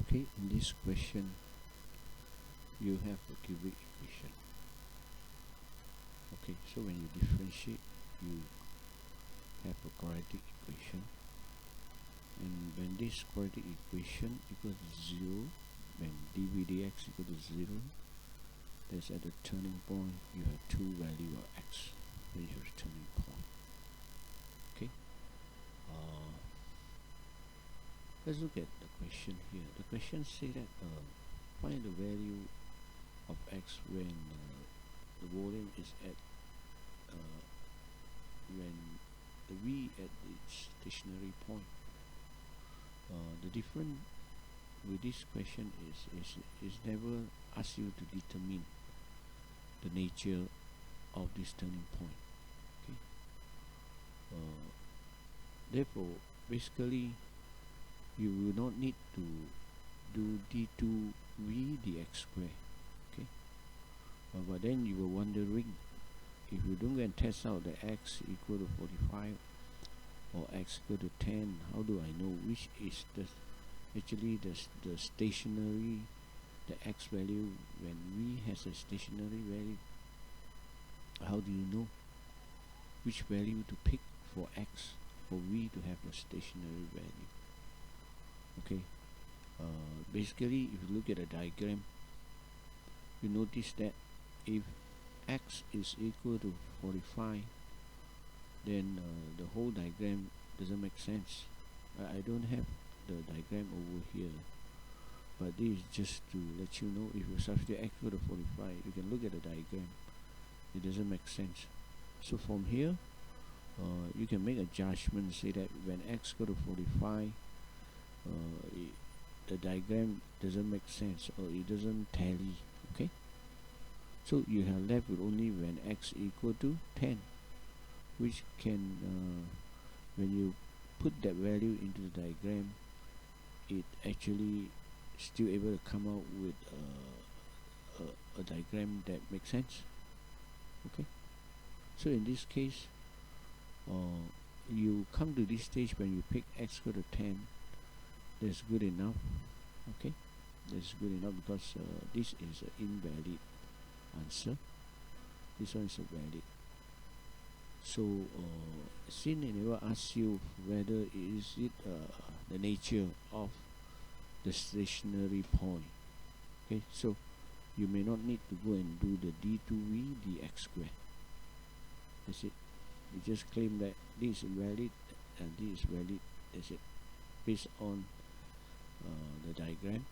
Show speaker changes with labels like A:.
A: Okay, in this question you have a cubic equation. Okay, so when you differentiate you have a quadratic equation, and when this quadratic equation equals to 0, when dv dx equal to 0, that's at the turning point you have two value of x, which is turning point. Okay, let's look at the question here. The question say that find the value of x when the volume is at when the v at its stationary point. The difference with this question is never ask you to determine the nature of this turning point. Okay. Therefore, basically, you will not need to do d2v dx square. Okay. But then you were wondering, if you don't go and test out the x equal to 45 or x equal to 10, how do I know which is actually the stationary, the x value when v has a stationary value? How do you know which value to pick for x, for v to have a stationary value? Okay, basically if you look at a diagram, you notice that if x is equal to 45, then the whole diagram doesn't make sense. I don't have the diagram over here, but this is just to let you know, if you substitute x equal to 45, you can look at the diagram, it doesn't make sense. So from here you can make a judgment, say that when x equal to 45, the diagram doesn't make sense or it doesn't tally. Okay, so you have left with only when x equal to 10, which can when you put that value into the diagram, it actually still able to come out with a diagram that makes sense. Okay, so in this case you come to this stage when you pick x equal to 10, that's good enough. Okay, that's good enough because this is an invalid answer, this one is a valid. So since it never asks you whether is it the nature of the stationary point, okay, so you may not need to go and do the d2v dx square. That's it. You just claim that this is valid and this is valid. That's it, based on the diagram.